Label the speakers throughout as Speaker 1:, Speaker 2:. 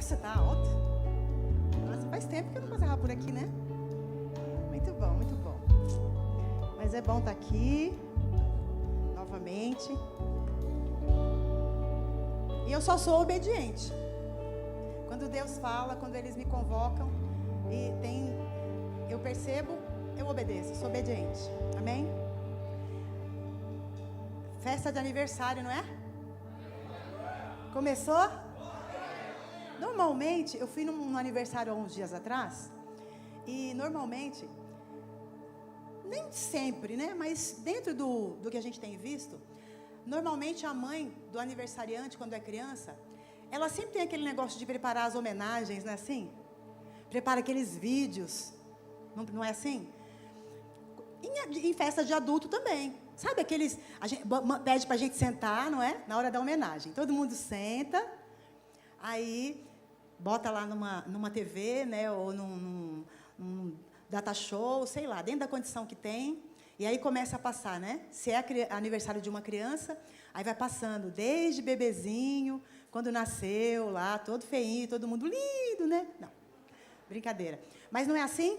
Speaker 1: Nossa, tá alto. Nossa, faz tempo que eu não passava por aqui, né? Muito bom, muito bom. Mas é bom estar aqui novamente. E eu só sou obediente. Quando Deus fala, quando eles me convocam e eu percebo, eu obedeço, sou obediente. Amém? Festa de aniversário, não é? Começou? Normalmente, eu fui num aniversário há uns dias atrás, e normalmente, nem sempre, né? Mas dentro do que a gente tem visto, normalmente a mãe do aniversariante, quando é criança, ela sempre tem aquele negócio de preparar as homenagens, não é assim? Prepara aqueles vídeos, não é assim? Em festa de adulto também. Sabe aqueles, pede pra gente sentar, não é? Na hora da homenagem. Todo mundo senta, aí bota lá numa TV, né? Ou num data show, sei lá, dentro da condição que tem. E aí começa a passar, né? Se é aniversário de uma criança, aí vai passando, desde bebezinho, quando nasceu lá, todo feinho, todo mundo lindo, né? Não, brincadeira. Mas não é assim?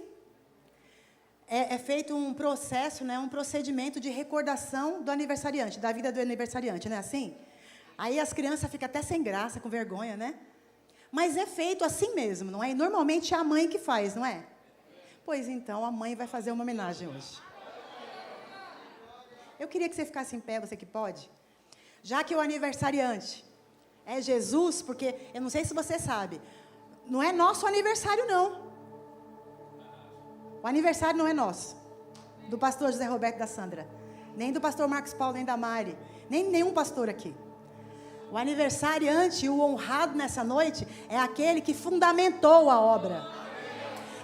Speaker 1: É feito um processo, né, um procedimento de recordação do aniversariante, da vida do aniversariante, não é assim? Aí as crianças ficam até sem graça, com vergonha, né? Mas é feito assim mesmo, não é? E normalmente é a mãe que faz, não é? Pois então, a mãe vai fazer uma homenagem hoje. Eu queria que você ficasse em pé, você que pode. Já que o aniversariante é Jesus, porque, eu não sei se você sabe, não é nosso aniversário, não. O aniversário não é nosso, do pastor José Roberto da Sandra, nem do pastor Marcos Paulo, nem da Mari, nem nenhum pastor aqui. O aniversariante, o honrado nessa noite, é aquele que fundamentou a obra.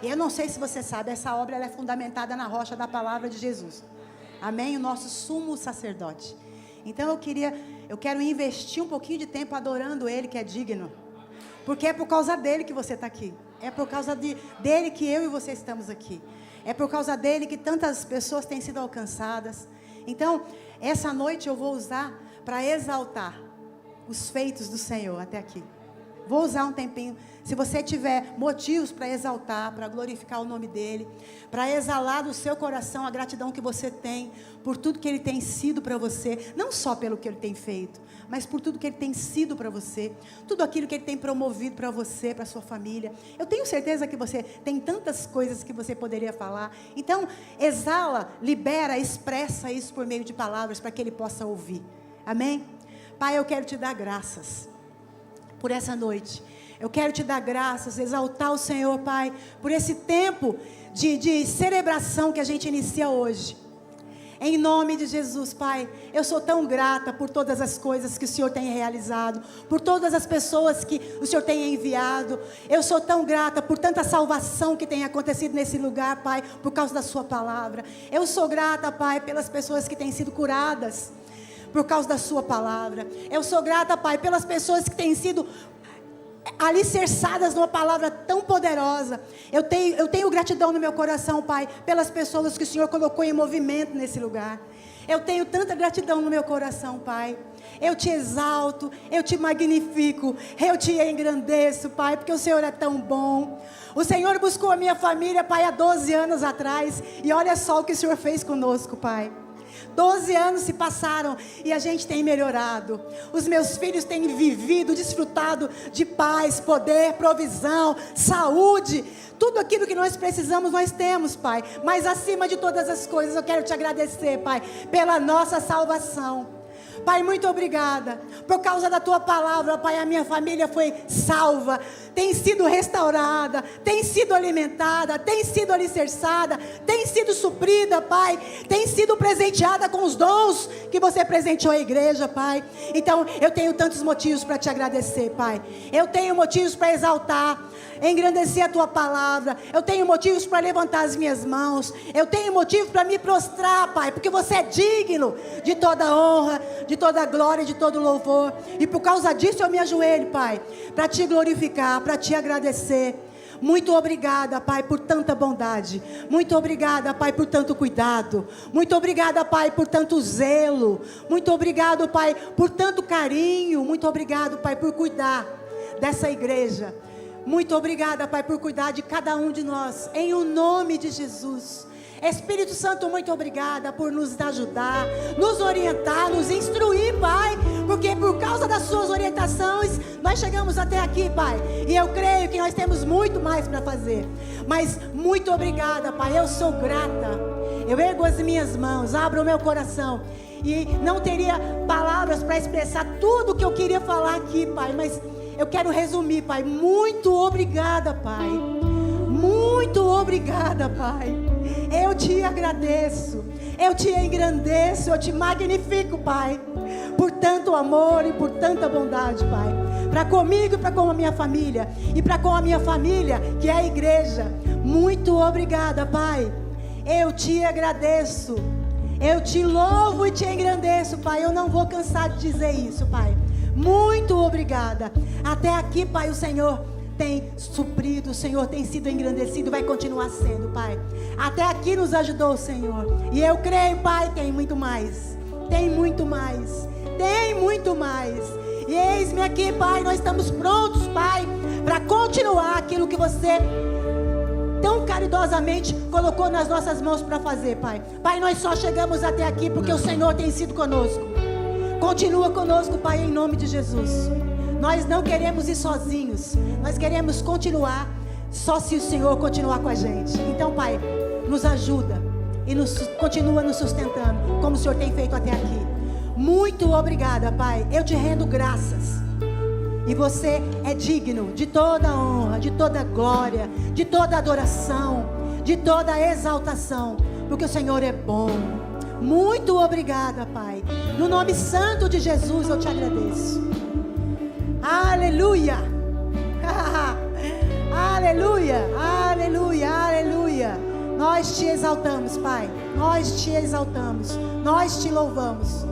Speaker 1: E eu não sei se você sabe, essa obra ela é fundamentada na rocha da palavra de Jesus. Amém? O nosso sumo sacerdote. Então eu quero investir um pouquinho de tempo adorando Ele, que é digno. Porque é por causa dele que você está aqui. É por causa dele que eu e você estamos aqui. É por causa dele que tantas pessoas têm sido alcançadas. Então, essa noite eu vou usar para exaltar os feitos do Senhor até aqui. Vou usar um tempinho. Se você tiver motivos para exaltar, para glorificar o nome dele, para exalar do seu coração a gratidão que você tem por tudo que ele tem sido para você, não só pelo que ele tem feito, mas por tudo que ele tem sido para você, tudo aquilo que ele tem promovido para você, para sua família. Eu tenho certeza que você tem tantas coisas que você poderia falar. Então, exala, libera, expressa isso por meio de palavras para que ele possa ouvir. Amém? Pai, eu quero te dar graças por essa noite. Eu quero te dar graças, exaltar o Senhor, Pai, por esse tempo de celebração que a gente inicia hoje. Em nome de Jesus, Pai, eu sou tão grata por todas as coisas que o Senhor tem realizado, por todas as pessoas que o Senhor tem enviado. Eu sou tão grata por tanta salvação que tem acontecido nesse lugar, Pai, por causa da sua palavra. Eu sou grata, Pai, pelas pessoas que têm sido curadas por causa da sua palavra. Eu sou grata, Pai, pelas pessoas que têm sido alicerçadas numa palavra tão poderosa. Eu tenho gratidão no meu coração, Pai, pelas pessoas que o Senhor colocou em movimento nesse lugar. Eu tenho tanta gratidão no meu coração, Pai. Eu te exalto, eu te magnifico, eu te engrandeço, Pai, porque o Senhor é tão bom. O Senhor buscou a minha família, Pai, há 12 anos atrás, e olha só o que o Senhor fez conosco, Pai. 12 anos se passaram e a gente tem melhorado. Os meus filhos têm vivido, desfrutado de paz, poder, provisão, saúde. Tudo aquilo que nós precisamos, nós temos, Pai. Mas acima de todas as coisas, eu quero te agradecer, Pai, pela nossa salvação. Pai, muito obrigada. Por causa da tua palavra, Pai, a minha família foi salva, tem sido restaurada, tem sido alimentada, tem sido alicerçada, tem sido suprida, Pai, tem sido presenteada com os dons que você presenteou à igreja, Pai. Então, eu tenho tantos motivos para te agradecer, Pai. Eu tenho motivos para exaltar, engrandecer a tua palavra. Eu tenho motivos para levantar as minhas mãos. Eu tenho motivos para me prostrar, Pai, porque você é digno de toda honra, de toda glória, de todo louvor. E por causa disso eu me ajoelho, Pai, para te glorificar, para te agradecer. Muito obrigada, Pai, por tanta bondade. Muito obrigada, Pai, por tanto cuidado. Muito obrigada, Pai, por tanto zelo. Muito obrigado, Pai, por tanto carinho. Muito obrigado, Pai, por cuidar dessa igreja. Muito obrigada, Pai, por cuidar de cada um de nós, em o nome de Jesus. Espírito Santo, muito obrigada por nos ajudar, nos orientar, nos instruir, Pai, porque por causa das suas orientações, nós chegamos até aqui, Pai, e eu creio que nós temos muito mais para fazer, mas muito obrigada, Pai, eu sou grata, eu ergo as minhas mãos, abro o meu coração, e não teria palavras para expressar tudo o que eu queria falar aqui, Pai, mas eu quero resumir, Pai, muito obrigada, Pai, muito obrigada, Pai. Eu te agradeço, eu te engrandeço, eu te magnifico, Pai, por tanto amor e por tanta bondade, Pai, para comigo e para com a minha família, e para com a minha família, que é a igreja. Muito obrigada, Pai, eu te agradeço, eu te louvo e te engrandeço, Pai, eu não vou cansar de dizer isso, Pai, muito obrigada. Até aqui, Pai, o Senhor tem suprido, o Senhor tem sido engrandecido, vai continuar sendo, Pai. Até aqui nos ajudou o Senhor, e eu creio, Pai, tem muito mais, tem muito mais, tem muito mais, e eis-me aqui, Pai, nós estamos prontos, Pai, para continuar aquilo que você tão caridosamente colocou nas nossas mãos para fazer, Pai. Pai, nós só chegamos até aqui porque o Senhor tem sido conosco. Continua conosco, Pai, em nome de Jesus. Nós não queremos ir sozinhos, nós queremos continuar só se o Senhor continuar com a gente. Então, Pai, nos ajuda e continua nos sustentando, como o Senhor tem feito até aqui. Muito obrigada, Pai, eu te rendo graças. E você é digno de toda honra, de toda glória, de toda adoração, de toda exaltação, porque o Senhor é bom. Muito obrigada, Pai. No nome santo de Jesus eu te agradeço. Aleluia. Aleluia, aleluia, aleluia. Nós te exaltamos, Pai. Nós te exaltamos. Nós te louvamos.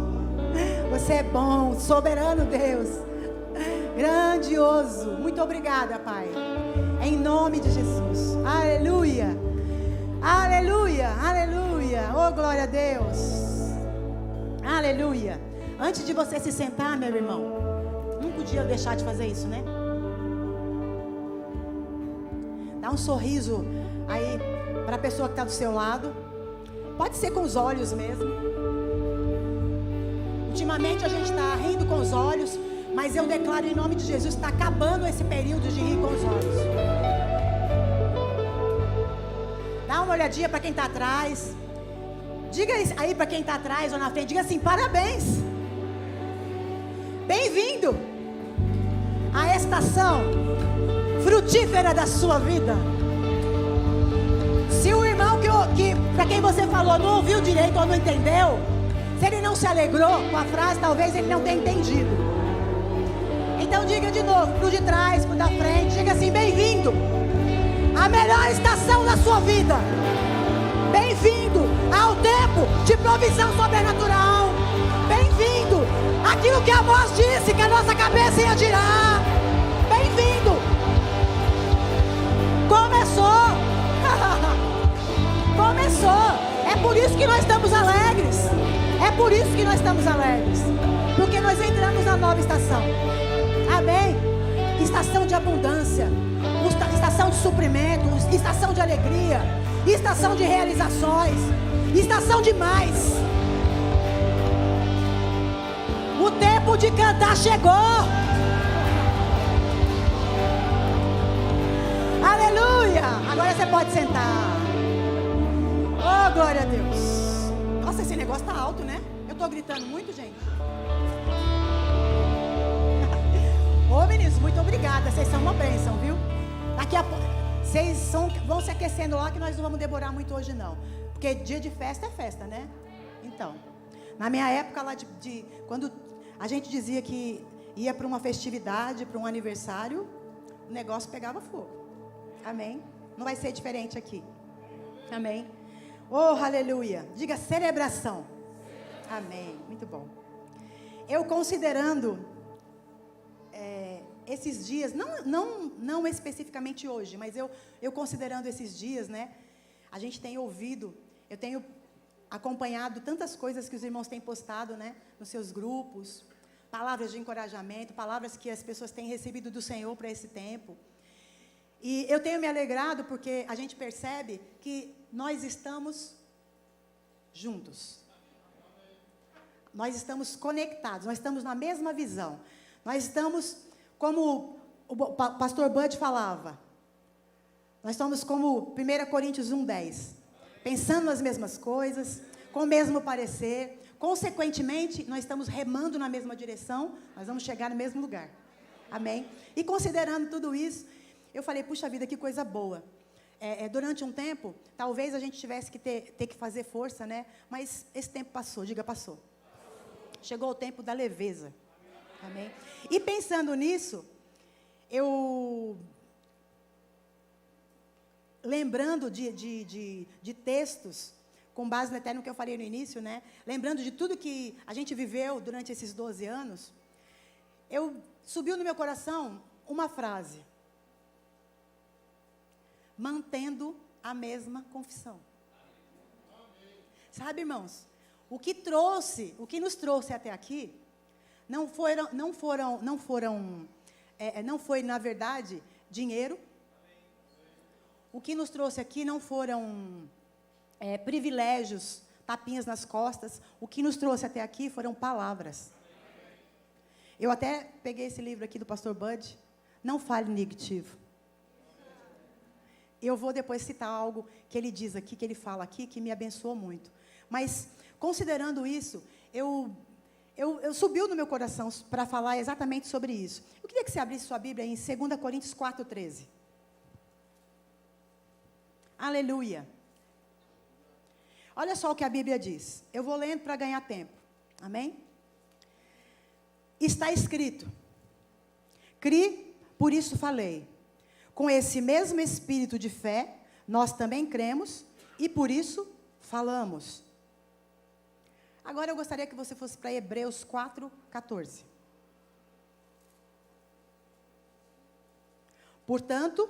Speaker 1: Você é bom, soberano Deus. Grandioso. Muito obrigada, Pai. Em nome de Jesus. Aleluia. Aleluia, aleluia. Oh, glória a Deus. Aleluia. Antes de você se sentar, meu irmão, não podia deixar de fazer isso, né? Dá um sorriso aí para a pessoa que está do seu lado. Pode ser com os olhos mesmo. Ultimamente a gente está rindo com os olhos, mas eu declaro em nome de Jesus, está acabando esse período de rir com os olhos. Dá uma olhadinha para quem está atrás. Diga aí para quem está atrás ou na frente, diga assim: parabéns. Bem-vindo à estação frutífera da sua vida. Se o irmão que para quem você falou não ouviu direito ou não entendeu, se ele não se alegrou com a frase, talvez ele não tenha entendido. Então diga de novo, pro de trás, pro da frente, diga assim: bem-vindo à melhor estação da sua vida. Bem-vindo ao tempo de provisão sobrenatural. Bem-vindo àquilo que Amós disse, que a nossa cabeça ia girar. Bem-vindo. Começou. Começou. É por isso que nós estamos alegres. É por isso que nós estamos alegres. Porque nós entramos na nova estação. Amém? Estação de abundância, estação de suprimento, estação de alegria, estação de realizações, estação de mais. O tempo de cantar chegou. Aleluia. Agora você pode sentar. Oh, glória a Deus. Nossa, esse negócio tá alto, né? Eu tô gritando muito, gente. Ô, meninos, muito obrigada. Vocês são uma bênção, viu? Daqui a pouco vocês vão se aquecendo lá, que nós não vamos demorar muito hoje, não. Porque dia de festa é festa, né? Então, na minha época lá quando a gente dizia que ia para uma festividade, para um aniversário, o negócio pegava fogo. Amém? Não vai ser diferente aqui. Amém? Oh, aleluia. Diga celebração. Amém. Muito bom. Eu considerando esses dias, não especificamente hoje, mas eu considerando esses dias, né? A gente tem ouvido, eu tenho acompanhado tantas coisas que os irmãos têm postado, né? Nos seus grupos, palavras de encorajamento, palavras que as pessoas têm recebido do Senhor para esse tempo. E eu tenho me alegrado porque a gente percebe que nós estamos juntos. Nós estamos conectados, nós estamos na mesma visão. Nós estamos, como o pastor Bud falava, nós estamos como 1 Coríntios 1:10, pensando nas mesmas coisas, com o mesmo parecer. Consequentemente, nós estamos remando na mesma direção, nós vamos chegar no mesmo lugar. Amém? E considerando tudo isso, eu falei, puxa vida, que coisa boa. Durante um tempo, talvez a gente tivesse que ter que fazer força, né? Mas esse tempo passou, diga, passou. Chegou o tempo da leveza. Amém? E pensando nisso, lembrando de textos, com base até no que eu falei no início, né? Lembrando de tudo que a gente viveu durante esses 12 anos, subiu no meu coração uma frase. Mantendo a mesma confissão. Sabe, irmãos, o que nos trouxe até aqui, não foi, na verdade, dinheiro. O que nos trouxe aqui não foram privilégios, tapinhas nas costas. O que nos trouxe até aqui foram palavras. Eu até peguei esse livro aqui do pastor Bud, Não Fale Negativo. Eu vou depois citar algo que ele diz aqui, que ele fala aqui, que me abençoou muito. Mas, considerando isso, eu subiu no meu coração para falar exatamente sobre isso. Eu queria que você abrisse sua Bíblia em 2 Coríntios 4:13. Aleluia. Olha só o que a Bíblia diz. Eu vou lendo para ganhar tempo. Amém? Está escrito: Cri, por isso falei. Com esse mesmo espírito de fé, nós também cremos e por isso falamos. Agora eu gostaria que você fosse para Hebreus 4:14. Portanto,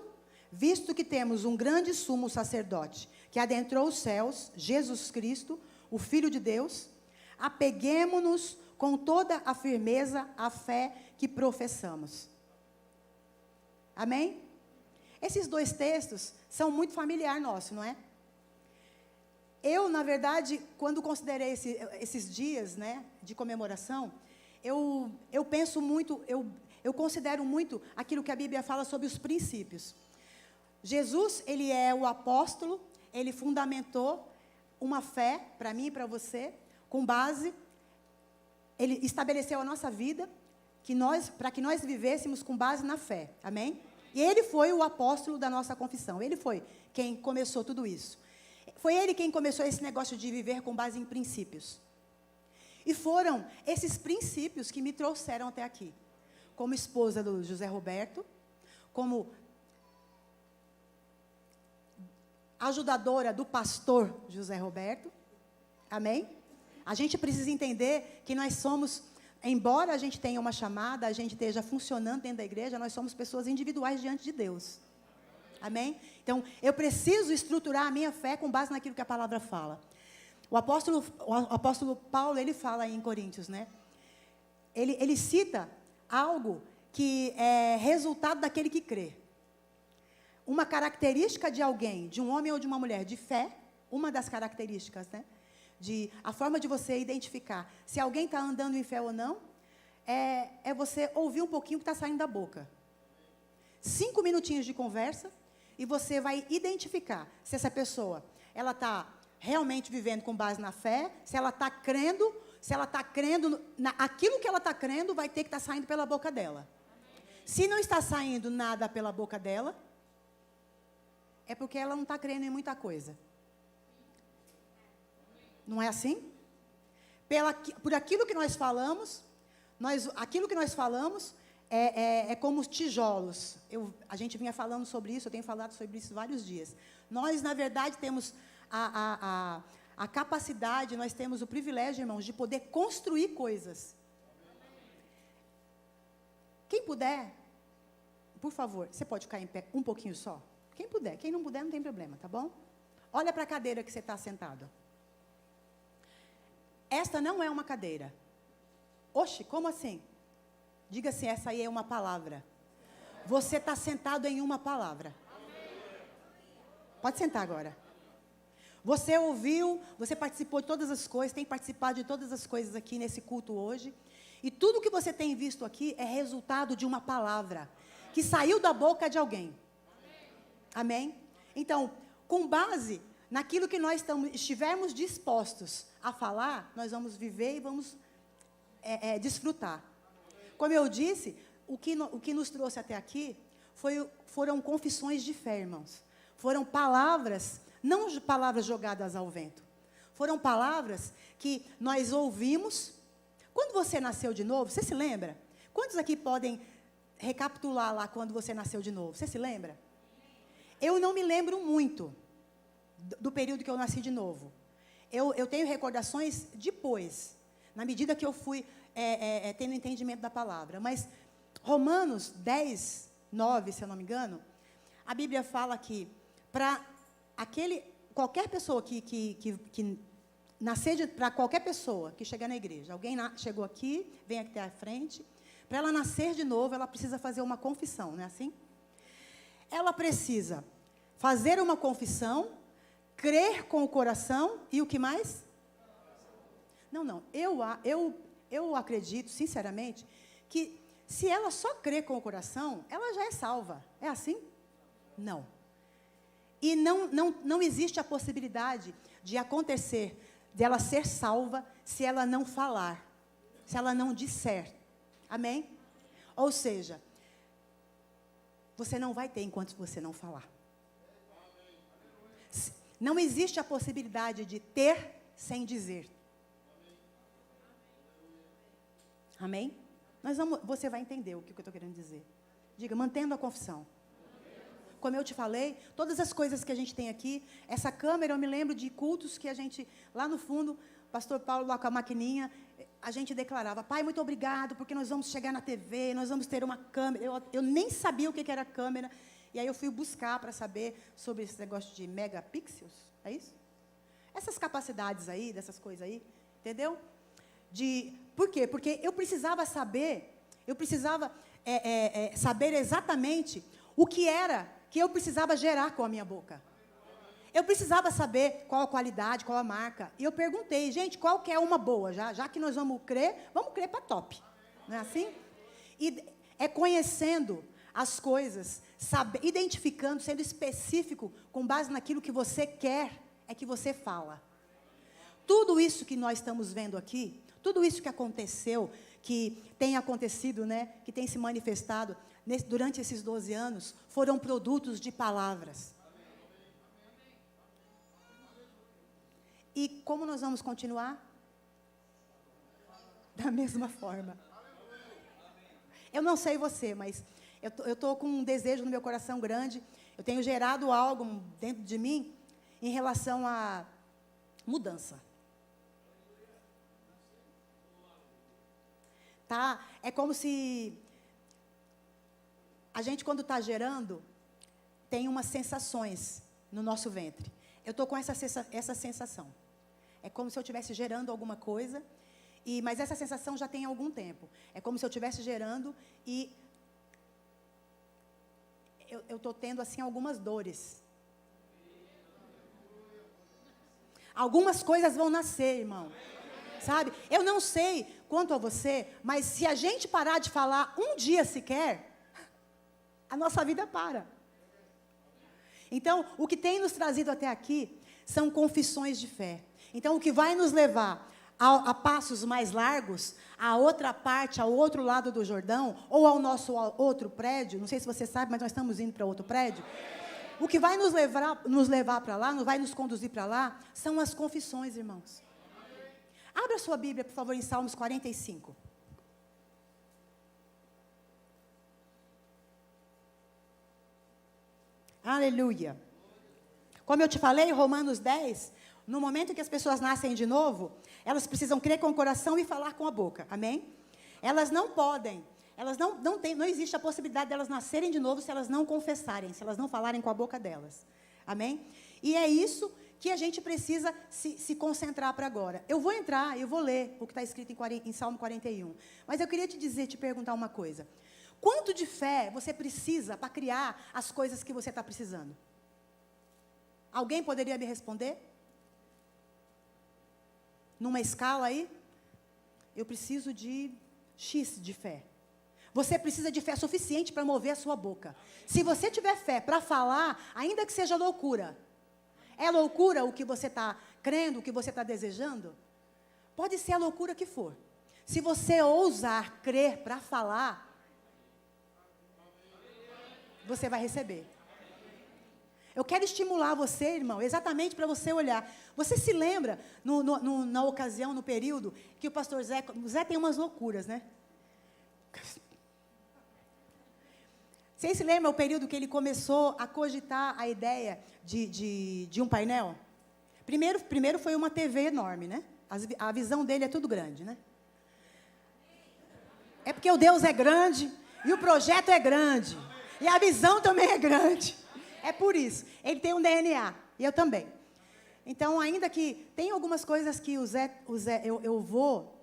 Speaker 1: visto que temos um grande sumo sacerdote que adentrou os céus, Jesus Cristo, o Filho de Deus, apeguemo-nos com toda a firmeza à fé que professamos. Amém? Esses dois textos são muito familiares nosso, não é? Eu, na verdade, quando considerei esses dias, né, de comemoração, eu penso muito, eu considero muito aquilo que a Bíblia fala sobre os princípios. Jesus, ele é o apóstolo, ele fundamentou uma fé para mim e para você, com base, ele estabeleceu a nossa vida, para que nós vivêssemos com base na fé, amém? E ele foi o apóstolo da nossa confissão, ele foi quem começou tudo isso. Foi ele quem começou esse negócio de viver com base em princípios. E foram esses princípios que me trouxeram até aqui. Como esposa do José Roberto, como ajudadora do pastor José Roberto. Amém? A gente precisa entender que nós somos, embora a gente tenha uma chamada, a gente esteja funcionando dentro da igreja, nós somos pessoas individuais diante de Deus. Amém? Então, eu preciso estruturar a minha fé com base naquilo que a palavra fala. O apóstolo Paulo, ele fala aí em Coríntios, né? Ele cita algo que é resultado daquele que crê. Uma característica de alguém, de um homem ou de uma mulher de fé, uma das características, né? A forma de você identificar se alguém está andando em fé ou não, é você ouvir um pouquinho o que está saindo da boca. 5 minutinhos de conversa, e você vai identificar se essa pessoa, ela está realmente vivendo com base na fé, se ela está crendo, aquilo que ela está crendo vai ter que estar saindo pela boca dela. Se não está saindo nada pela boca dela, é porque ela não está crendo em muita coisa. Não é assim? Por aquilo que nós falamos, aquilo que nós falamos é como os tijolos. A gente vinha falando sobre isso, eu tenho falado sobre isso vários dias. Nós, na verdade, temos a capacidade, nós temos o privilégio, irmãos, de poder construir coisas. Quem puder, por favor, você pode ficar em pé um pouquinho só? Quem puder, quem não puder, não tem problema, tá bom? Olha para a cadeira que você está sentado. Esta não é uma cadeira. Oxe, como assim? Diga assim, essa aí é uma palavra. Você está sentado em uma palavra. Pode sentar agora. Você ouviu, você participou de todas as coisas, tem participado de todas as coisas aqui nesse culto hoje. E tudo que você tem visto aqui é resultado de uma palavra que saiu da boca de alguém. Amém? Então, com base naquilo que nós estivermos dispostos a falar, nós vamos viver e vamos desfrutar. Como eu disse, o que nos trouxe até aqui foram confissões de fé, irmãos. Foram palavras, não palavras jogadas ao vento. Foram palavras que nós ouvimos. Quando você nasceu de novo, você se lembra? Quantos aqui podem recapitular lá quando você nasceu de novo? Você se lembra? Eu não me lembro muito do período que eu nasci de novo. Eu tenho recordações depois, na medida que eu fui tendo entendimento da palavra. Mas Romanos 10, 9, se eu não me engano, a Bíblia fala que para qualquer pessoa que nascer, para qualquer pessoa que chegar na igreja, alguém chegou aqui, vem aqui até a frente, para ela nascer de novo, ela precisa fazer uma confissão, não é assim? Ela precisa fazer uma confissão, crer com o coração e o que mais? Não. Eu acredito, sinceramente, que se ela só crer com o coração, ela já é salva. É assim? Não. E não existe a possibilidade de acontecer, dela ser salva, se ela não falar, se ela não disser. Amém? Ou seja, você não vai ter enquanto você não falar. Não existe a possibilidade de ter sem dizer. Amém? Você vai entender o que eu estou querendo dizer. Diga, mantendo a confissão. Como eu te falei, todas as coisas que a gente tem aqui, essa câmera, eu me lembro de cultos que a gente, lá no fundo, pastor Paulo lá com a maquininha, a gente declarava, Pai, muito obrigado, porque nós vamos chegar na TV, nós vamos ter uma câmera. Eu nem sabia o que era câmera, e aí eu fui buscar para saber sobre esse negócio de megapixels, é isso? Essas capacidades aí, dessas coisas aí, entendeu? Por quê? Porque eu precisava saber, saber exatamente o que era que eu precisava gerar com a minha boca. Eu precisava saber qual a qualidade, qual a marca. E eu perguntei, gente, qual que é uma boa? Já que nós vamos crer para top. Não é assim? E é conhecendo as coisas, identificando, sendo específico, com base naquilo que você quer, é que você fala. Tudo isso que nós estamos vendo aqui, tudo isso que aconteceu, que tem acontecido, né, que tem se manifestado durante esses 12 anos, foram produtos de palavras. E como nós vamos continuar? Da mesma forma. Eu não sei você, mas eu estou com um desejo no meu coração grande. Eu tenho gerado algo dentro de mim em relação à mudança. Tá? É como se a gente, quando está gerando, tem umas sensações no nosso ventre. Eu estou com essa sensação. É como se eu estivesse gerando alguma coisa, mas essa sensação já tem algum tempo. É como se eu estivesse gerando e eu estou tendo, assim, algumas dores. Algumas coisas vão nascer, irmão. Sabe? Eu não sei quanto a você, mas se a gente parar de falar um dia sequer, a nossa vida para. Então, o que tem nos trazido até aqui são confissões de fé. Então, o que vai nos levar a passos mais largos, a outra parte, ao outro lado do Jordão, ou ao nosso outro prédio, não sei se você sabe, mas nós estamos indo para outro prédio. O que vai nos levar para lá, vai nos conduzir para lá, são as confissões, irmãos. Abra sua Bíblia, por favor, em Salmos 45. Aleluia. Como eu te falei, Romanos 10, no momento que as pessoas nascem de novo, elas precisam crer com o coração e falar com a boca. Amém? Elas não podem, não existe a possibilidade delas nascerem de novo se elas não confessarem, se elas não falarem com a boca delas. Amém? E é isso que a gente precisa se concentrar para agora. Eu vou ler o que está escrito em Salmo 41. Mas eu queria te perguntar uma coisa. Quanto de fé você precisa para criar as coisas que você está precisando? Alguém poderia me responder? Numa escala aí? Eu preciso de X de fé. Você precisa de fé suficiente para mover a sua boca. Se você tiver fé para falar, ainda que seja loucura, é loucura o que você está crendo, o que você está desejando? Pode ser a loucura que for. Se você ousar crer para falar, você vai receber. Eu quero estimular você, irmão, exatamente para você olhar. Você se lembra, na ocasião, no período, que o pastor Zé tem umas loucuras, né? Vocês se lembram o período que ele começou a cogitar a ideia de um painel? Primeiro foi uma TV enorme, né? A visão dele é tudo grande, né? É porque o Deus é grande, e o projeto é grande, e a visão também é grande. É por isso. Ele tem um DNA, e eu também. Então, ainda que tem algumas coisas que eu vou,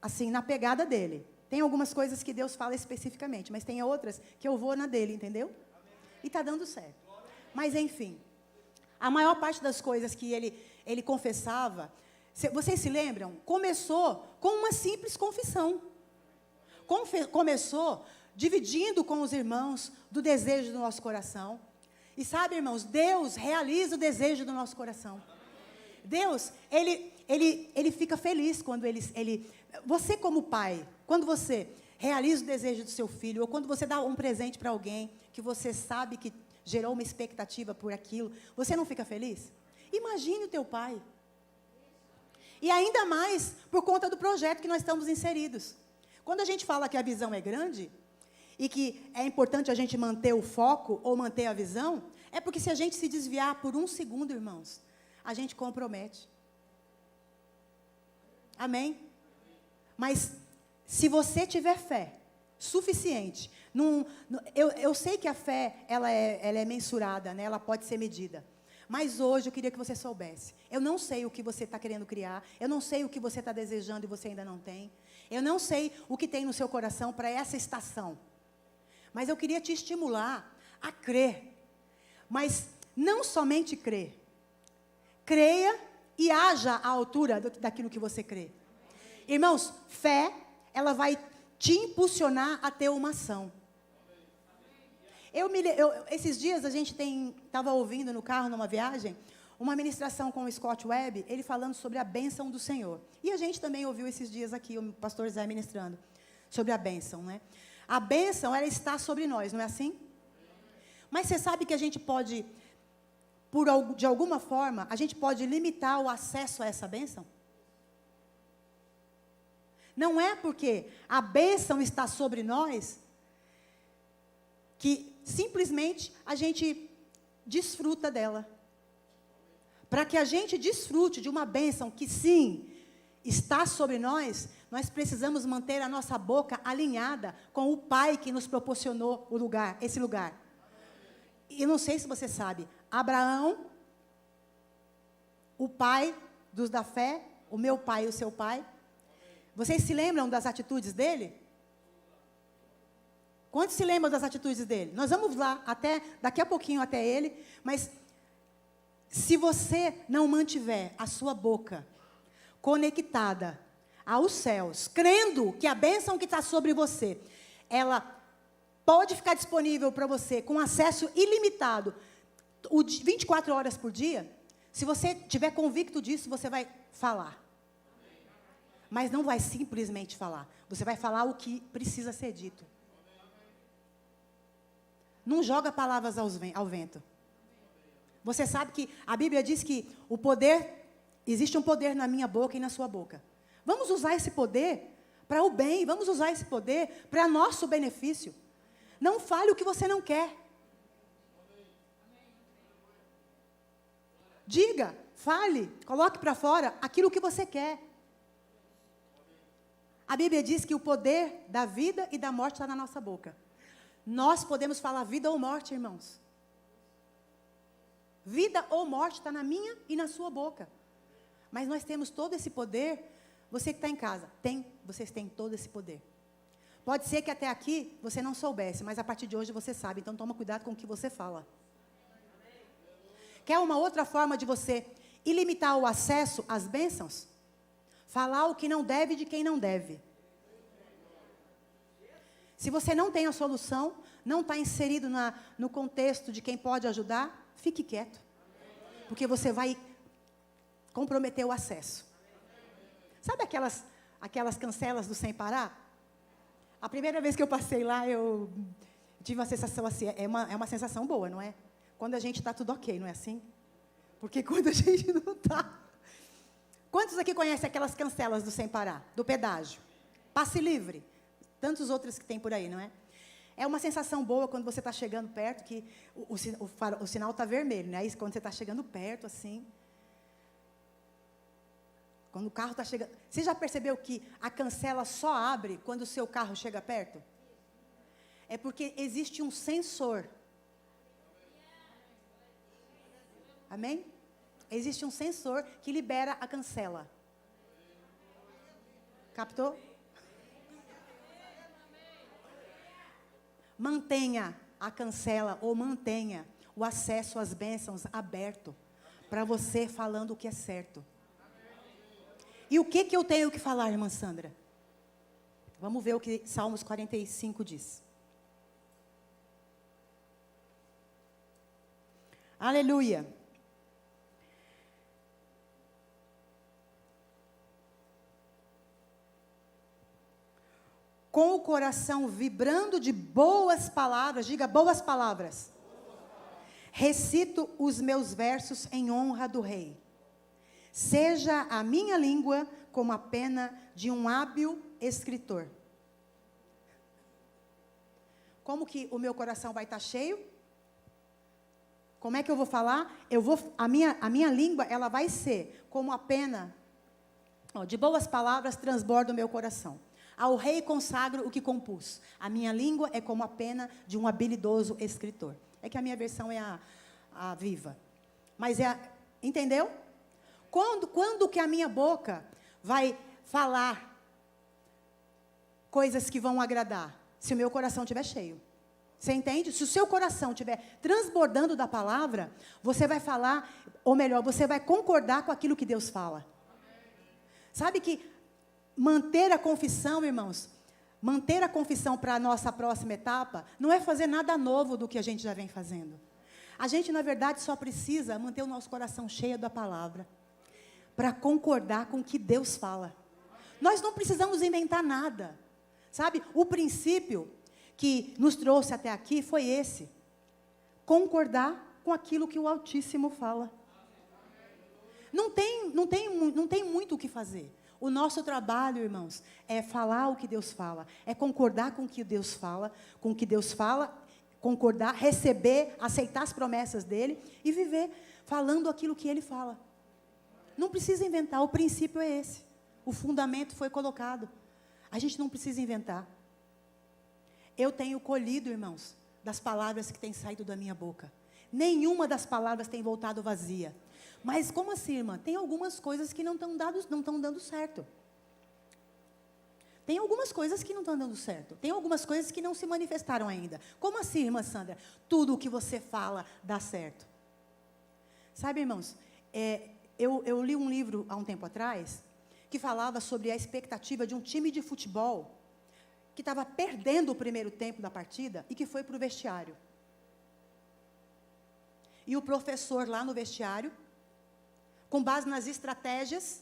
Speaker 1: assim, na pegada dele. Tem algumas coisas que Deus fala especificamente, mas tem outras que eu vou na dele, entendeu? E está dando certo. Mas, enfim, a maior parte das coisas que ele confessava, vocês se lembram? Começou com uma simples confissão. Começou dividindo com os irmãos do desejo do nosso coração. E sabe, irmãos, Deus realiza o desejo do nosso coração. Deus, Ele fica feliz quando você como pai, quando você realiza o desejo do seu filho, ou quando você dá um presente para alguém, que você sabe que gerou uma expectativa por aquilo, você não fica feliz? Imagine o teu pai. E ainda mais por conta do projeto que nós estamos inseridos. Quando a gente fala que a visão é grande, e que é importante a gente manter o foco ou manter a visão, é porque se a gente se desviar por um segundo, irmãos, a gente compromete. Amém? Mas se você tiver fé suficiente, eu sei que a fé ela é mensurada, né? Ela pode ser medida. Mas hoje eu queria que você soubesse. Eu não sei o que você está querendo criar, eu não sei o que você está desejando e você ainda não tem. Eu não sei o que tem no seu coração para essa estação. Mas eu queria te estimular a crer. Mas não somente crer. Creia e haja à altura daquilo que você crê. Irmãos, fé, ela vai te impulsionar a ter uma ação. Esses dias a gente estava ouvindo no carro, numa viagem, uma ministração com o Scott Webb, ele falando sobre a bênção do Senhor. E a gente também ouviu esses dias aqui, o pastor Zé ministrando, sobre a bênção, né? A bênção, ela está sobre nós, não é assim? Mas você sabe que a gente pode, de alguma forma, a gente pode limitar o acesso a essa bênção? Não é porque a bênção está sobre nós que simplesmente a gente desfruta dela. Para que a gente desfrute de uma bênção que sim, está sobre nós, nós precisamos manter a nossa boca alinhada com o Pai que nos proporcionou esse lugar. E não sei se você sabe, Abraão, o pai dos da fé, o meu pai e o seu pai, vocês se lembram das atitudes dele? Quantos se lembram das atitudes dele? Nós vamos lá, daqui a pouquinho até ele, mas se você não mantiver a sua boca conectada aos céus, crendo que a bênção que está sobre você, ela pode ficar disponível para você com acesso ilimitado, 24 horas por dia, se você estiver convicto disso, você vai falar. Mas não vai simplesmente falar, você vai falar o que precisa ser dito. Não joga palavras ao vento. Você sabe que a Bíblia diz que existe um poder na minha boca e na sua boca. Vamos usar esse poder para o bem, vamos usar esse poder para nosso benefício. Não fale o que você não quer. Diga, fale, coloque para fora aquilo que você quer. A Bíblia diz que o poder da vida e da morte está na nossa boca. Nós podemos falar vida ou morte, irmãos. Vida ou morte está na minha e na sua boca. Mas nós temos todo esse poder. Você que está em casa, vocês têm todo esse poder. Pode ser que até aqui você não soubesse, mas a partir de hoje você sabe. Então toma cuidado com o que você fala. Quer uma outra forma de você ilimitar o acesso às bênçãos? Falar o que não deve de quem não deve. Se você não tem a solução, não está inserido no contexto de quem pode ajudar, fique quieto. Porque você vai comprometer o acesso. Sabe aquelas cancelas do Sem Parar? A primeira vez que eu passei lá, eu tive uma sensação assim, é uma sensação boa, não é? Quando a gente está tudo ok, não é assim? Porque quando a gente não está... Quantos aqui conhecem aquelas cancelas do Sem Parar, do pedágio? Passe livre. Tantos outros que tem por aí, não é? É uma sensação boa quando você está chegando perto, que o sinal está vermelho, né? Aí quando você está chegando perto, assim... Quando o carro está chegando... Você já percebeu que a cancela só abre quando o seu carro chega perto? É porque existe um sensor. Amém? Existe um sensor que libera a cancela. Captou? Mantenha a cancela ou mantenha o acesso às bênçãos aberto para você falando o que é certo. E o que eu tenho que falar, irmã Sandra? Vamos ver o que Salmos 45 diz. Aleluia. Com o coração vibrando de boas palavras, diga boas palavras. Recito os meus versos em honra do rei. Seja a minha língua como a pena de um hábil escritor. Como que o meu coração vai estar cheio? Como é que eu vou falar? A minha língua, ela vai ser como a pena, de boas palavras transborda o meu coração. Ao rei consagro o que compus. A minha língua é como a pena de um habilidoso escritor. É que a minha versão é a viva. Mas entendeu? Quando que a minha boca vai falar coisas que vão agradar? Se o meu coração estiver cheio. Você entende? Se o seu coração estiver transbordando da palavra, você vai falar, ou melhor, você vai concordar com aquilo que Deus fala. Sabe que manter a confissão, irmãos, manter a confissão para a nossa próxima etapa, não é fazer nada novo do que a gente já vem fazendo. A gente, na verdade, só precisa manter o nosso coração cheio da palavra, para concordar com o que Deus fala. Nós não precisamos inventar nada. Sabe, o princípio que nos trouxe até aqui foi esse. Concordar com aquilo que o Altíssimo fala. Não tem muito o que fazer. O nosso trabalho, irmãos, é falar o que Deus fala. É concordar com o que Deus fala. Com o que Deus fala, concordar, receber, aceitar as promessas dEle e viver falando aquilo que Ele fala. Não precisa inventar, o princípio é esse. O fundamento foi colocado. A gente não precisa inventar. Eu tenho colhido, irmãos, das palavras que têm saído da minha boca. Nenhuma das palavras tem voltado vazia. Mas como assim, irmã? Tem algumas coisas que não estão dando certo. Tem algumas coisas que não estão dando certo. Tem algumas coisas que não se manifestaram ainda. Como assim, irmã Sandra? Tudo o que você fala dá certo. Sabe, irmãos, eu li um livro há um tempo atrás que falava sobre a expectativa de um time de futebol que estava perdendo o primeiro tempo da partida e que foi para o vestiário. E o professor lá no vestiário, com base nas estratégias,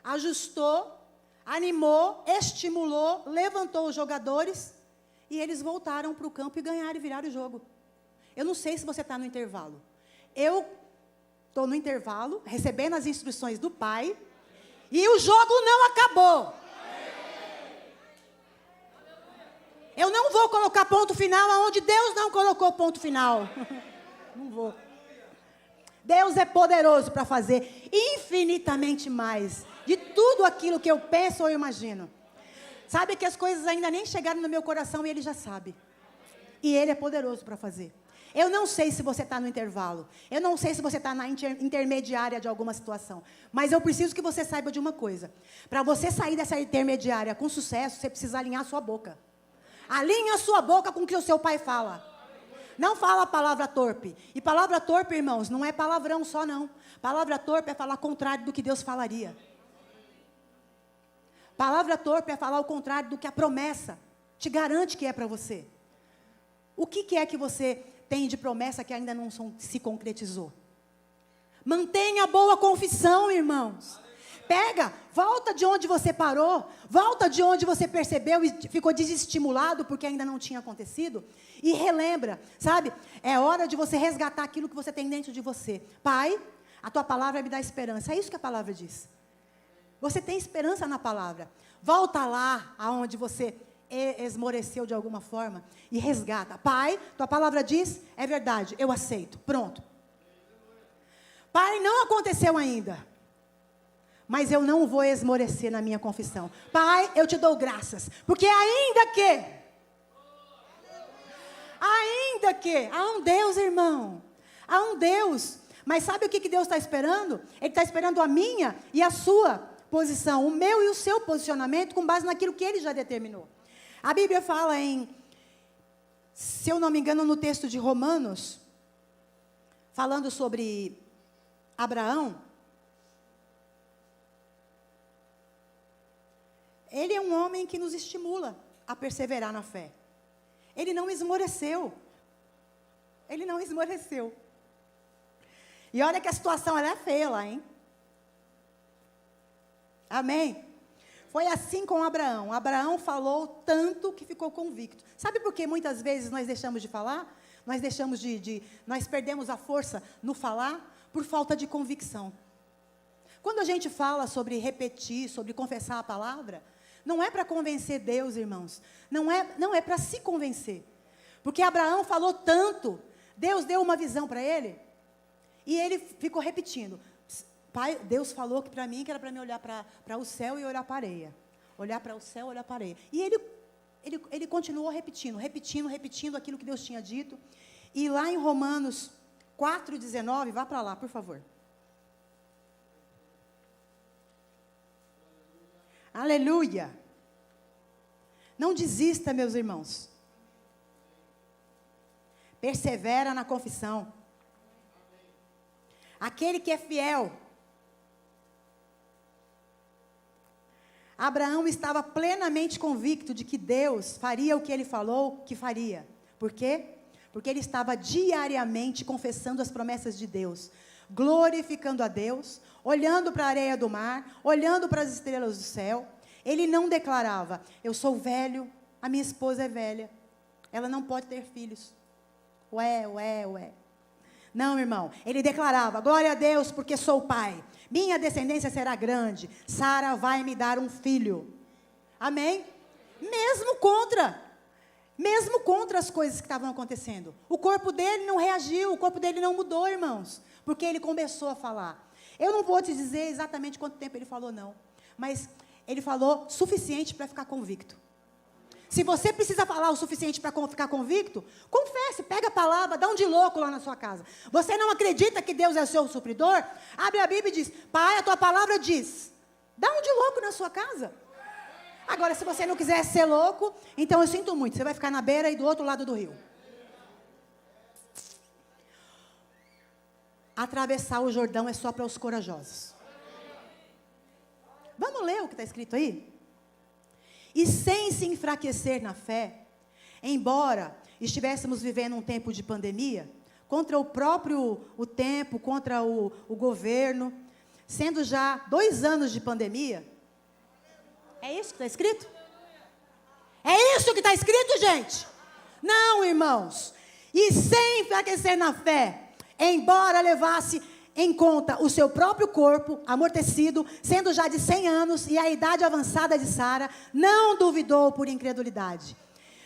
Speaker 1: ajustou, animou, estimulou, levantou os jogadores e eles voltaram para o campo e ganharam e viraram o jogo. Eu não sei se você está no intervalo. Eu estou no intervalo, recebendo as instruções do pai, e o jogo não acabou. Eu não vou colocar ponto final aonde Deus não colocou ponto final. Não vou. Deus é poderoso para fazer infinitamente mais de tudo aquilo que eu penso ou imagino. Sabe que as coisas ainda nem chegaram no meu coração e Ele já sabe. E Ele é poderoso para fazer. Eu não sei se você está no intervalo. Eu não sei se você está na intermediária de alguma situação. Mas eu preciso que você saiba de uma coisa. Para você sair dessa intermediária com sucesso, você precisa alinhar a sua boca. Alinha a sua boca com o que o seu pai fala. Não fala a palavra torpe. E palavra torpe, irmãos, não é palavrão só, não. Palavra torpe é falar contrário do que Deus falaria. Palavra torpe é falar o contrário do que a promessa te garante que é para você. O que é que você tem de promessa que ainda não se concretizou? Mantenha a boa confissão, irmãos. Pega, volta de onde você parou, volta de onde você percebeu e ficou desestimulado porque ainda não tinha acontecido, e relembra, sabe? É hora de você resgatar aquilo que você tem dentro de você. Pai, a tua palavra me dá esperança. É isso que a palavra diz. Você tem esperança na palavra. Volta lá aonde você esmoreceu de alguma forma e resgata. Pai, tua palavra diz, é verdade, eu aceito. Pronto. Pai, não aconteceu ainda. Mas eu não vou esmorecer na minha confissão. Pai, eu te dou graças. Porque ainda que, há um Deus, irmão. Há um Deus. Mas sabe o que Deus está esperando? Ele está esperando a minha e a sua posição. O meu e o seu posicionamento com base naquilo que Ele já determinou. A Bíblia fala se eu não me engano, no texto de Romanos, falando sobre Abraão. Ele é um homem que nos estimula a perseverar na fé. Ele não esmoreceu. Ele não esmoreceu. E olha que a situação ela é feia lá, hein? Amém? Foi assim com Abraão. Abraão falou tanto que ficou convicto. Sabe por que muitas vezes nós deixamos de falar? Nós perdemos a força no falar por falta de convicção. Quando a gente fala sobre repetir, sobre confessar a palavra, não é para convencer Deus, irmãos. Não é para se convencer. Porque Abraão falou tanto. Deus deu uma visão para ele. E ele ficou repetindo. Pai, Deus falou que para mim, que era para mim olhar para o céu e olhar para a areia. Olhar para o céu, olhar para a areia. E ele continuou repetindo aquilo que Deus tinha dito. E lá em Romanos 4,19, vá para lá, por favor. Aleluia. Não desista, meus irmãos. Persevera na confissão. Aquele que é fiel. Abraão estava plenamente convicto de que Deus faria o que ele falou que faria. Por quê? Porque ele estava diariamente confessando as promessas de Deus, glorificando a Deus, olhando para a areia do mar, olhando para as estrelas do céu. Ele não declarava, eu sou velho, a minha esposa é velha, ela não pode ter filhos. Ué. Não, irmão, ele declarava, glória a Deus, porque sou pai. Minha descendência será grande. Sara vai me dar um filho. Amém? Mesmo contra as coisas que estavam acontecendo. O corpo dele não reagiu, o corpo dele não mudou, irmãos. Porque ele começou a falar. Eu não vou te dizer exatamente quanto tempo ele falou, não. Mas ele falou suficiente para ficar convicto. Se você precisa falar o suficiente para ficar convicto, confesse, pega a palavra, dá um de louco lá na sua casa. Você não acredita que Deus é o seu supridor? Abre a Bíblia e diz, Pai, a tua palavra diz. Dá um de louco na sua casa. Agora, se você não quiser ser louco, então eu sinto muito, você vai ficar na beira e do outro lado do rio. Atravessar o Jordão é só para os corajosos. Vamos ler o que está escrito aí? E sem se enfraquecer na fé, embora estivéssemos vivendo um tempo de pandemia, contra o tempo, contra o governo, sendo já 2 anos de pandemia. É isso que está escrito? É isso que está escrito, gente? Não, irmãos. E sem enfraquecer na fé, embora levasse em conta o seu próprio corpo, amortecido, sendo já de 100 anos, e a idade avançada de Sara, não duvidou por incredulidade.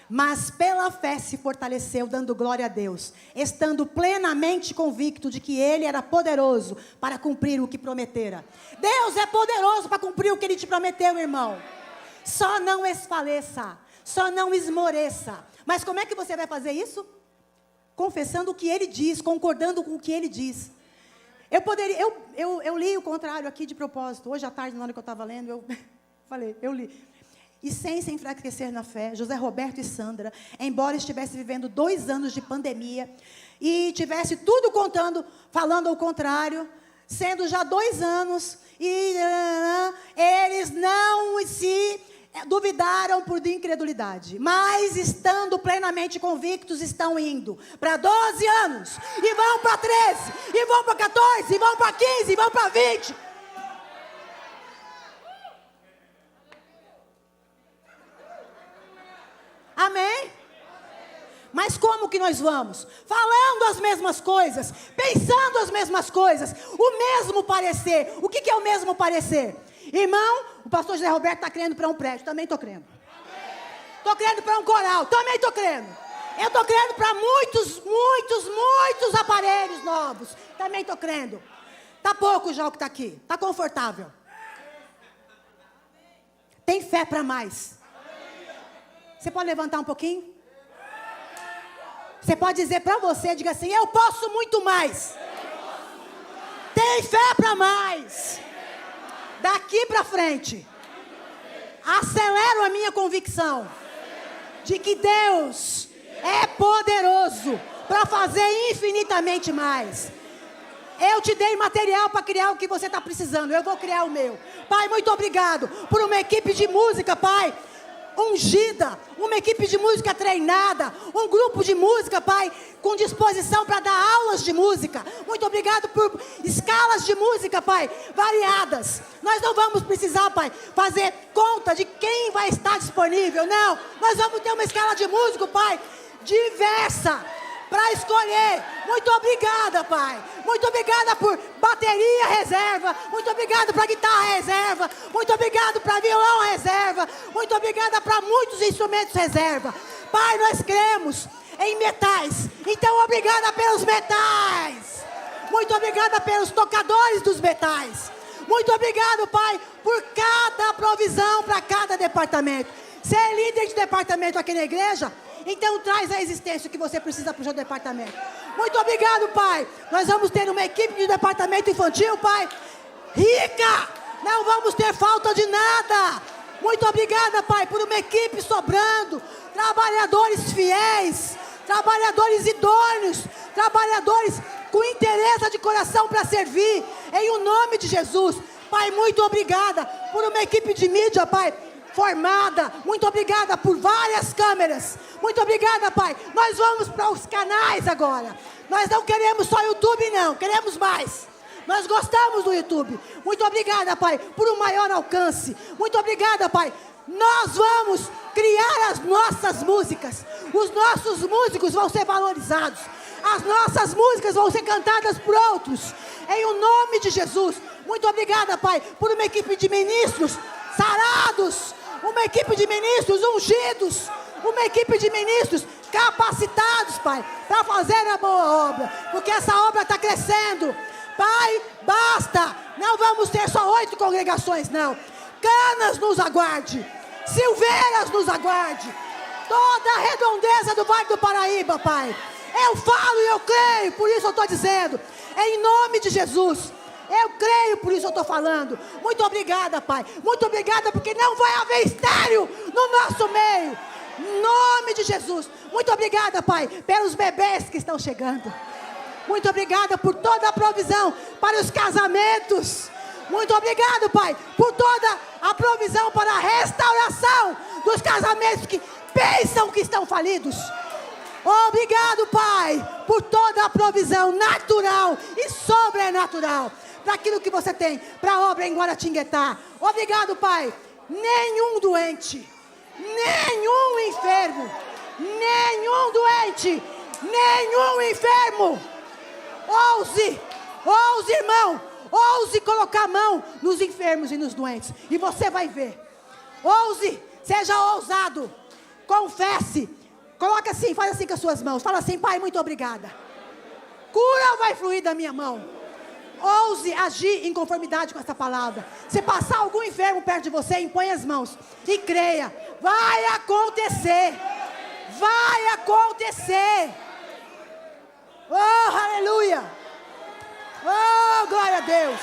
Speaker 1: Mas pela fé se fortaleceu, dando glória a Deus, estando plenamente convicto de que Ele era poderoso para cumprir o que prometera. Deus é poderoso para cumprir o que Ele te prometeu, irmão. Só não esfaleça, só não esmoreça. Mas como é que você vai fazer isso? confessando o que ele diz, concordando com o que ele diz. Eu li o contrário aqui de propósito. Hoje à tarde, na hora que eu estava lendo, eu li. E sem se enfraquecer na fé, José Roberto e Sandra, embora estivesse vivendo 2 anos de pandemia, e tivesse tudo falando ao contrário, sendo já 2 anos, e eles não se duvidaram por incredulidade, mas estando plenamente convictos, estão indo para 12 anos, e vão para 13, e vão para 14, e vão para 15, e vão para 20. Amém? Mas como que nós vamos? Falando as mesmas coisas, pensando as mesmas coisas, o mesmo parecer. O que é o mesmo parecer? Irmão, o pastor José Roberto está crendo para um prédio, também estou crendo. Estou crendo para um coral, também estou crendo. Eu estou crendo para muitos aparelhos novos, também estou crendo. Está pouco já o que está aqui, está confortável. Tem fé para mais. Você pode levantar um pouquinho? Você pode dizer para você, diga assim, eu posso muito mais. Tem fé para mais. Daqui para frente, acelero a minha convicção de que Deus é poderoso para fazer infinitamente mais. Eu te dei material para criar o que você está precisando, eu vou criar o meu. Pai, muito obrigado por uma equipe de música, Pai, ungida, uma equipe de música treinada, um grupo de música, Pai, com disposição para dar aulas de música. Muito obrigado por escalas de música, Pai, variadas. Nós não vamos precisar, Pai, fazer conta de quem vai estar disponível, não. Nós vamos ter uma escala de músico, Pai, diversa, para escolher. Muito obrigada, Pai. Muito obrigada por bateria reserva. Muito obrigada para guitarra reserva. Muito obrigado para violão reserva. Muito obrigada para muitos instrumentos reserva. Pai, nós cremos em metais. Então, obrigada pelos metais. Muito obrigada pelos tocadores dos metais. Muito obrigado, Pai, por cada provisão para cada departamento. Você é líder de departamento aqui na igreja? Então traz a existência que você precisa para o seu departamento. Muito obrigado, Pai. Nós vamos ter uma equipe de departamento infantil, Pai, rica. Não vamos ter falta de nada. Muito obrigada, Pai, por uma equipe sobrando. Trabalhadores fiéis, trabalhadores idôneos, trabalhadores com interesse de coração para servir. Em o nome de Jesus. Pai, muito obrigada por uma equipe de mídia, Pai, formada. Muito obrigada por várias câmeras. Muito obrigada, Pai. Nós vamos para os canais agora. Nós não queremos só YouTube, não. Queremos mais. Nós gostamos do YouTube. Muito obrigada, Pai, por um maior alcance. Muito obrigada, Pai. Nós vamos criar as nossas músicas. Os nossos músicos vão ser valorizados. As nossas músicas vão ser cantadas por outros. Em o nome de Jesus. Muito obrigada, Pai, por uma equipe de ministros sarados. Uma equipe de ministros ungidos. Uma equipe de ministros capacitados, Pai, para fazer a boa obra. Porque essa obra está crescendo. Pai, basta. Não vamos ter só 8 congregações, não. Canas nos aguarde. Silveiras nos aguarde. Toda a redondeza do Vale do Paraíba, Pai. Eu falo e eu creio, por isso eu estou dizendo. Em nome de Jesus. Eu creio, por isso eu estou falando. Muito obrigada, Pai. Muito obrigada, porque não vai haver estéril no nosso meio. Em nome de Jesus. Muito obrigada, Pai, pelos bebês que estão chegando. Muito obrigada por toda a provisão para os casamentos. Muito obrigado, Pai, por toda a provisão para a restauração dos casamentos que pensam que estão falidos. Obrigado, Pai, por toda a provisão natural e sobrenatural para aquilo que você tem, para a obra em Guaratinguetá. Obrigado, Pai. Nenhum doente, nenhum enfermo, nenhum doente, nenhum enfermo. Ouse, irmão, ouse colocar a mão nos enfermos e nos doentes, e você vai ver. Ouse, seja ousado, confesse. Coloca assim, faz assim com as suas mãos. Fala assim: Pai, muito obrigada. Cura vai fluir da minha mão. Ouse agir em conformidade com essa palavra. Se passar algum enfermo perto de você, impõe as mãos e creia. Vai acontecer. Vai acontecer. Deus.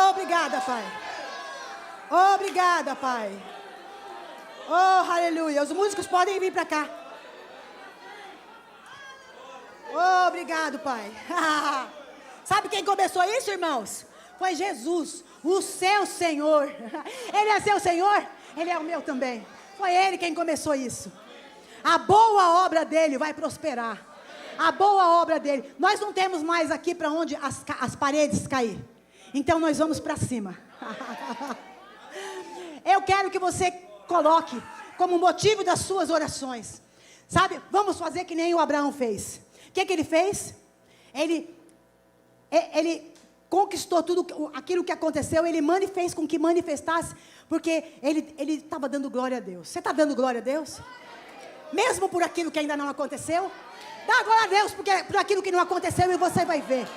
Speaker 1: Obrigada, Pai. Obrigada, Pai. Oh, aleluia. Os músicos podem vir para cá. Oh, obrigado, Pai. Sabe quem começou isso, irmãos? Foi Jesus, o seu Senhor. Ele é seu Senhor? Ele é o meu também. Foi Ele quem começou isso. A boa obra dele vai prosperar. A boa obra dele. Nós não temos mais aqui para onde as paredes cair. Então nós vamos para cima. Eu quero que você coloque como motivo das suas orações. Sabe, vamos fazer que nem o Abraão fez. O que ele fez? Ele conquistou tudo aquilo que aconteceu. Ele fez com que manifestasse. Porque ele estava dando glória a Deus. Você está dando glória a Deus? Mesmo por aquilo que ainda não aconteceu? Dá glória a Deus por aquilo que não aconteceu e você vai ver.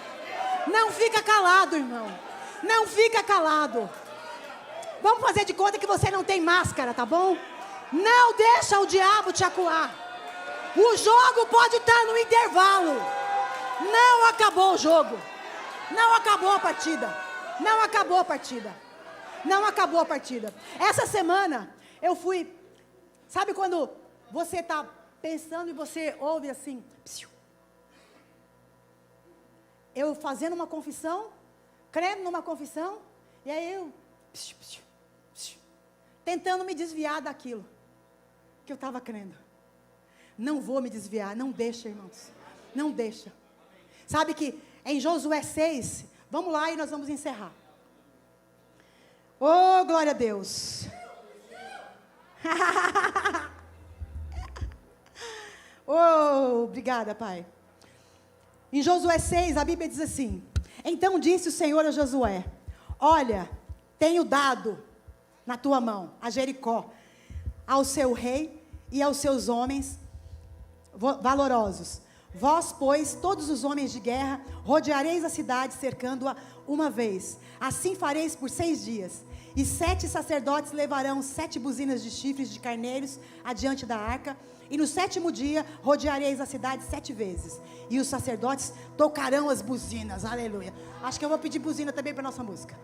Speaker 1: Não fica calado, irmão. Não fica calado. Vamos fazer de conta que você não tem máscara, tá bom? Não deixa o diabo te acuar. O jogo pode estar no intervalo. Não acabou o jogo. Não acabou a partida. Não acabou a partida. Não acabou a partida. Essa semana eu fui. Sabe quando você está pensando e você ouve assim? Psiu. Eu fazendo uma confissão, crendo numa confissão, e aí eu psiu, psiu, psiu, tentando me desviar daquilo que eu estava crendo. Não vou me desviar, não deixa, irmãos. Não deixa. Sabe que em Josué 6, vamos lá e nós vamos encerrar. Oh, glória a Deus. Oh, obrigada, Pai. Em Josué 6, a Bíblia diz assim: então disse o Senhor a Josué: olha, tenho dado na tua mão a Jericó, ao seu rei e aos seus homens valorosos. Vós, pois, todos os homens de guerra, rodeareis a cidade, cercando-a uma vez. Assim fareis por 6 dias. E 7 sacerdotes levarão 7 buzinas de chifres de carneiros adiante da arca. E no 7º dia, rodeareis a cidade 7 vezes. E os sacerdotes tocarão as buzinas. Aleluia. Acho que eu vou pedir buzina também para a nossa música.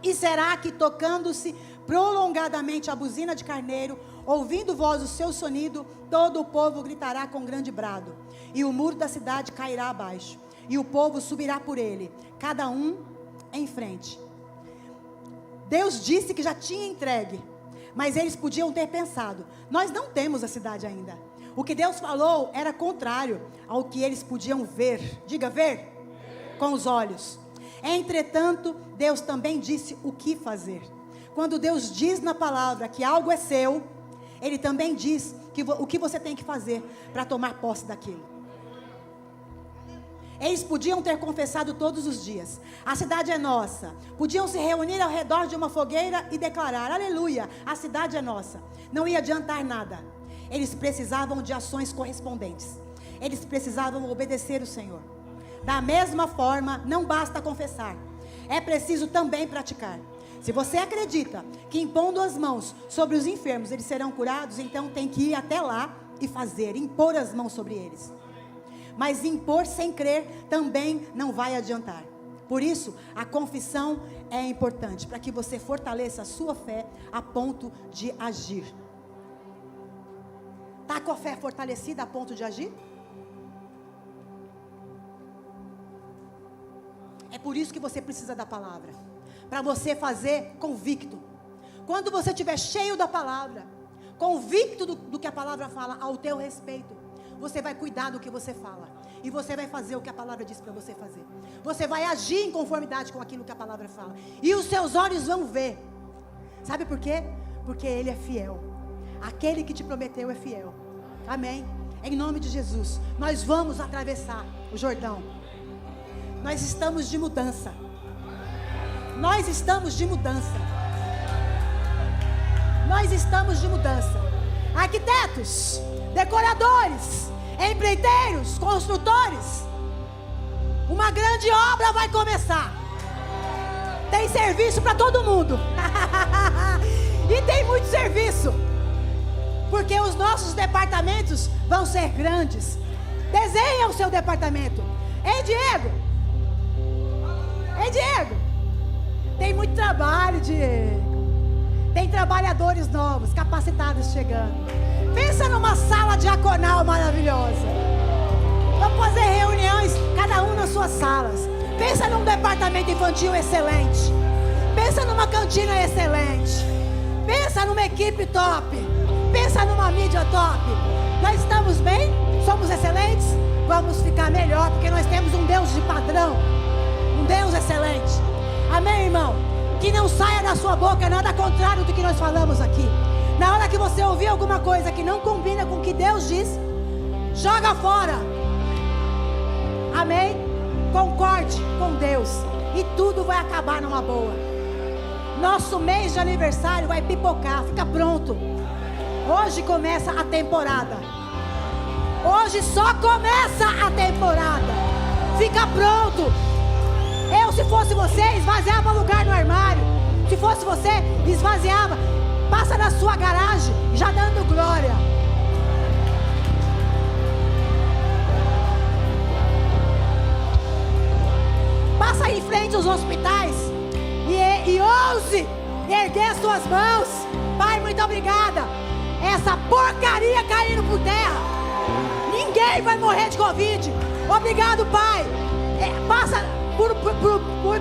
Speaker 1: E será que, tocando-se prolongadamente a buzina de carneiro, ouvindo vós o seu sonido, todo o povo gritará com grande brado. E o muro da cidade cairá abaixo. E o povo subirá por ele, cada um em frente. Deus disse que já tinha entregue, mas eles podiam ter pensado: nós não temos a cidade ainda. O que Deus falou era contrário ao que eles podiam ver. Diga, ver? Com os olhos. Entretanto, Deus também disse o que fazer. Quando Deus diz na palavra que algo é seu, Ele também diz o que você tem que fazer para tomar posse daquilo. Eles podiam ter confessado todos os dias: a cidade é nossa. Podiam se reunir ao redor de uma fogueira e declarar: aleluia, a cidade é nossa. Não ia adiantar nada. Eles precisavam de ações correspondentes. Eles precisavam obedecer o Senhor. Da mesma forma, não basta confessar. É preciso também praticar. Se você acredita que impondo as mãos sobre os enfermos eles serão curados, então tem que ir até lá e fazer, impor as mãos sobre eles. Mas impor sem crer também não vai adiantar. Por isso, a confissão é importante, para que você fortaleça a sua fé a ponto de agir. Está com a fé fortalecida a ponto de agir? É por isso que você precisa da palavra, para você fazer convicto. Quando você estiver cheio da palavra, convicto do que a palavra fala ao teu respeito, você vai cuidar do que você fala, e você vai fazer o que a palavra diz para você fazer. Você vai agir em conformidade com aquilo que a palavra fala, e os seus olhos vão ver. Sabe por quê? Porque Ele é fiel. Aquele que te prometeu é fiel. Amém? Em nome de Jesus, nós vamos atravessar o Jordão. Nós estamos de mudança. Nós estamos de mudança. Nós estamos de mudança. Arquitetos, decoradores, empreiteiros, construtores, uma grande obra vai começar. Tem serviço para todo mundo. E tem muito serviço. Porque os nossos departamentos vão ser grandes. Desenha o seu departamento. Ei, Diego. Ei, Diego. Tem muito trabalho, Diego. Tem trabalhadores novos, capacitados chegando. Pensa numa sala diaconal maravilhosa. Vamos fazer reuniões, cada um nas suas salas. Pensa num departamento infantil excelente. Pensa numa cantina excelente. Pensa numa equipe top. Pensa numa mídia top. Nós estamos bem? Somos excelentes? Vamos ficar melhor, porque nós temos um Deus de padrão. Um Deus excelente. Amém, irmão? Que não saia da sua boca nada contrário do que nós falamos aqui. Na hora que você ouvir alguma coisa que não combina com o que Deus diz, joga fora. Amém? Concorde com Deus e tudo vai acabar numa boa. Nosso mês de aniversário vai pipocar, fica pronto. Hoje começa a temporada. Hoje só começa a temporada. Fica pronto. Eu, se fosse você, esvaziava lugar no armário. Se fosse você, esvaziava. Passa na sua garagem, já dando glória. Passa em frente aos hospitais e ouse erguer suas mãos. Pai, muito obrigada. Essa porcaria caindo por terra. Ninguém vai morrer de Covid. Obrigado, Pai. Passa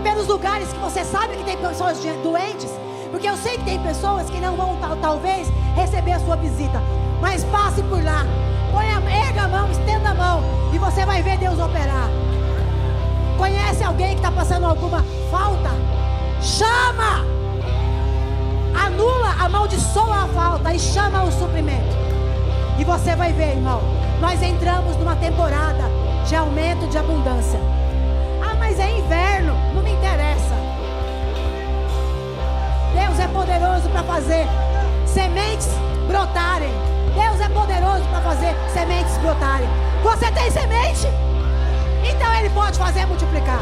Speaker 1: pelos lugares que você sabe que tem pessoas doentes. Porque eu sei que tem pessoas que não vão talvez receber a sua visita. Mas passe por lá. Erga a mão, estenda a mão. E você vai ver Deus operar. Conhece alguém que está passando alguma falta? Chama! Anula, amaldiçoa a falta e chama o suprimento. E você vai ver, irmão. Nós entramos numa temporada de aumento de abundância. Ah, mas é inverno. Não me interessa. Deus é poderoso para fazer sementes brotarem. Deus é poderoso para fazer sementes brotarem. Você tem semente? Então Ele pode fazer multiplicar.